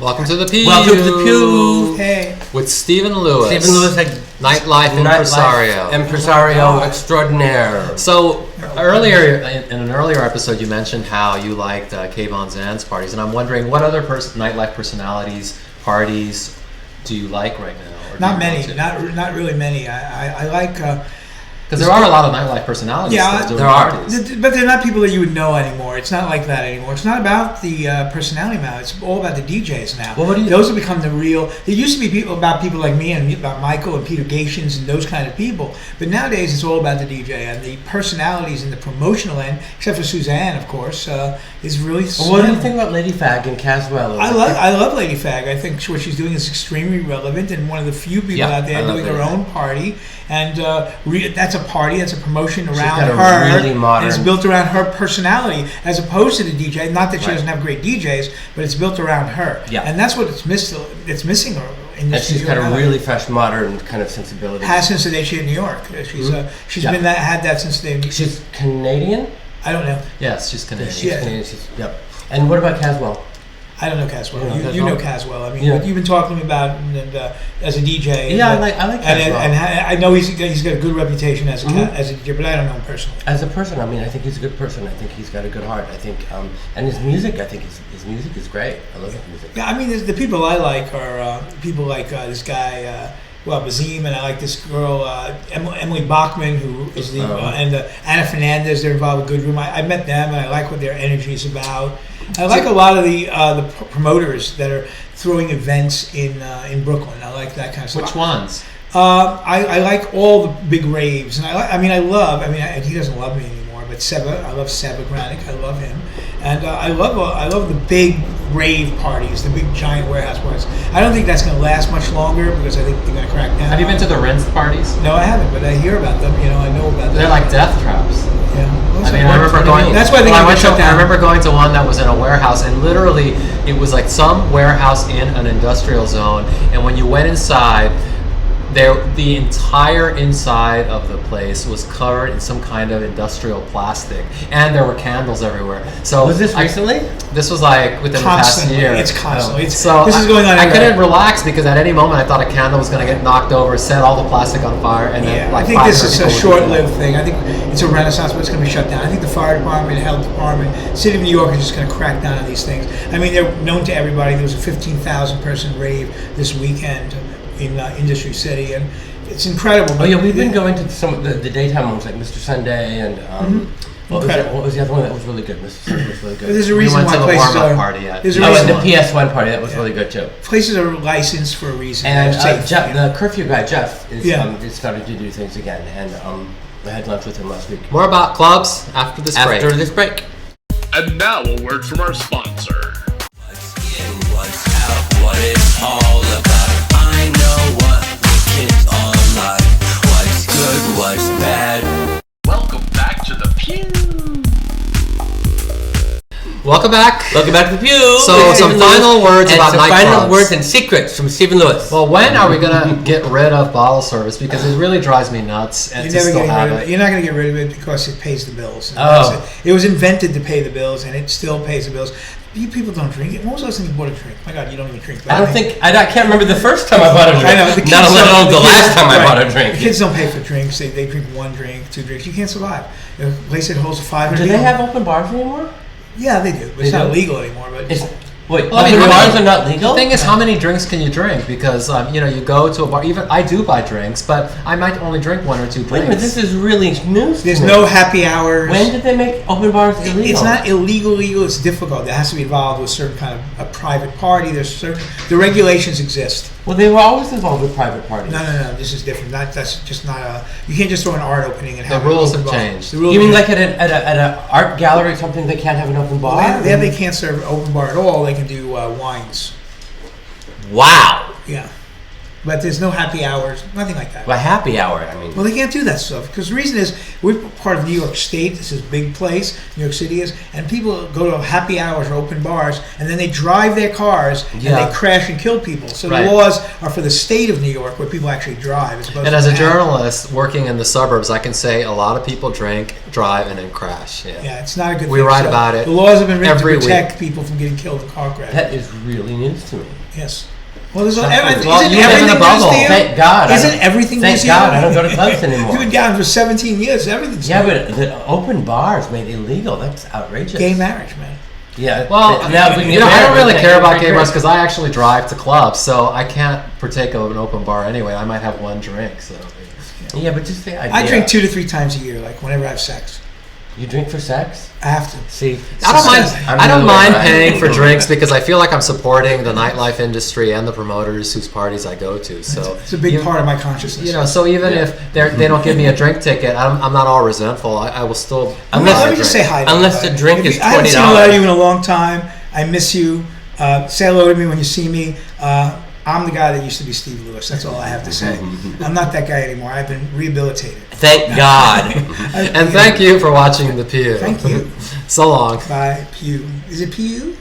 Welcome to the Pew. Welcome to the Pew. Hey. With Stephen Lewis. Stephen Lewis, Nightlife Impresario. Impresario extraordinaire. So earlier, in an earlier episode, you mentioned how you liked Kayvon Zan's parties, and I'm wondering what other nightlife personalities, parties do you like right now? Not many. Not really many. I like. Because there are a lot of nightlife personalities. Yeah, doing parties. But they're not people that you would know anymore. It's not like that anymore. It's not about the personality now. It's all about the DJs now. Well, those have become the real. There used to be people like me and about Michael and Peter Gatians and those kind of people. But nowadays it's all about the DJ and the personalities and the promotional end. Except for Suzanne, of course, is really. Well, what do you think about Ladyfag and Cazwell? I love Ladyfag. I think what she's doing is extremely relevant and one of the few people out there doing her own party. And that's a party, that's a promotion around her. Really modern. And it's built around her personality, as opposed to the DJ. Not that she doesn't have great DJs, but it's built around her. Yeah. And that's what it's missing in this. And she's got a really fresh, modern kind of sensibility. Has since the day she in New York. She's been had that since the day. She's Canadian? I don't know. Yes, she's Canadian. She's Canadian. Yep. And what about Cazwell? I don't know Cazwell. You know Cazwell. I mean, you've been talking to me about as a DJ. Yeah, I like Cazwell. And I know he's got a good reputation as a DJ, but I don't know him personally. As a person, I mean, I think he's a good person. I think he's got a good heart. I think, and his music, I think his music is great. I love his music. Yeah, I mean, the people I like are people like this guy. Bazim, and I like this girl, Emily Bachman, who is the and Anna Fernandez. They're involved with Good Room. I met them, and I like what their energy is about. I like a lot of the promoters that are throwing events in Brooklyn. I like that kind of stuff. Which ones? I like all the big raves, and he doesn't love me anymore. But Seba, I love Seba Granick. I love him, and I love the big rave parties, the big giant warehouse parties. I don't think that's going to last much longer because I think they're going to crack down. Have you been to the Rinsed parties? No, I haven't, but I hear about them. I know about them. They're like death traps. Yeah. I mean, I remember going. That's why I remember going to one that was in a warehouse, and literally, it was like some warehouse in an industrial zone. And when you went inside, the entire inside of the place was covered in some kind of industrial plastic, and there were candles everywhere. So was this recently? This was like within the past year. It's constantly. This is going on. I couldn't relax because at any moment I thought a candle was going to get knocked over, set all the plastic on fire, and then I think this is a short-lived thing. I think it's a renaissance, but it's going to be shut down. I think the fire department, the health department, city of New York is just going to crack down on these things. I mean, they're known to everybody. There was a 15,000 person rave this weekend in Industry City, and it's incredible. Oh yeah, we've been going to some of the daytime ones like Mr. Sunday and what was the other one that was really good? Mr. Sunday was really good. But there's a reason why places are party yet. And the PS1 party that was really good too. Places are licensed for a reason. And the curfew guy Jeff is starting to do things again, and I had lunch with him last week. More about clubs after this break. And now a word from our sponsor. What's in, what's out, what it's all about. I know what the kids are like. What's good, what's bad. Welcome back to the Pew. Welcome back. Welcome back to the Pew. So some final words about nightclubs. Final words and secrets from Stephen Lewis. Well, when are we gonna get rid of bottle service? Because it really drives me nuts. And You're not going to get rid of it because it pays the bills. It was invented to pay the bills, and it still pays the bills. You people don't drink it. When was the last time you bought a drink? My God, you don't even drink. I can't remember the first time I bought a drink. I know. Not alone the last time I bought a drink. The kids don't pay for drinks. They drink one drink, two drinks. You can't survive. A place that holds 500 Do they have open bars anymore? Yeah, they do. But it's not legal anymore. But bars are not legal? The thing is, how many drinks can you drink? Because you go to a bar. Even I do buy drinks, but I might only drink one or two drinks. Wait a minute, this is really news. There's no happy hours. When did they make open bars illegal? It's not illegal. It's difficult. There has to be involved with a certain kind of a private party. The regulations exist. Well, they were always involved with private parties. No. This is different. That's just not a. You can't just throw an art opening and have the rules have changed. You mean like at an art gallery or something? They can't have an open bar. Well, they can't serve open bar at all. They can do wines. Wow. Yeah. But there's no happy hours, nothing like that. Well, happy hour. I mean, Well, they can't do that stuff because the reason is we're part of New York State. This is a big place, New York City is, and people go to happy hours or open bars, and then they drive their cars and Yeah. they crash and kill people. So Right. the laws are for the state of New York where people actually drive. As opposed And to as a the town. journalist working in the suburbs, I can say a lot of people drink, drive, and then crash. Yeah. Yeah, it's not a good We thing. write So about it The laws have been written every to protect people from getting killed in car crashes. that is really news to me. Yes. Well, there's Well, isn't you live in a everything bubble. news to you? Thank God. Isn't everything Thank news to you? God I don't go to clubs anymore. You've been down for 17 years. Everything's Yeah, news. but the open bars made illegal. That's outrageous. Gay marriage, man. Yeah. Well, now we can you get know, I married, don't really we care can't about get gay bars married. because I actually drive to clubs, so I can't partake of an open bar anyway. I might have one drink, so. Yeah, but just the idea. I drink 2 to 3 times a year, like whenever I have sex. You drink for sex? I have to. See, I don't mind. I'm I don't the other way mind around. paying for drinks because I feel like I'm supporting the nightlife industry and the promoters whose parties I go to. So It's a big part of my consciousness. You know, so even if they don't give me a drink ticket, I'm not all resentful. I will still. Unless- Let me just say hi. to unless everybody. the drink If is you- I haven't seen a lot $20. of you in a long time. I miss you. Say hello to me when you see me. I'm the guy that used to be Steve Lewis. That's all I have to say. I'm not that guy anymore. I've been rehabilitated. Thank God. And thank you for watching the Pew. Thank you. So long. Bye, Pew. Is it Pew?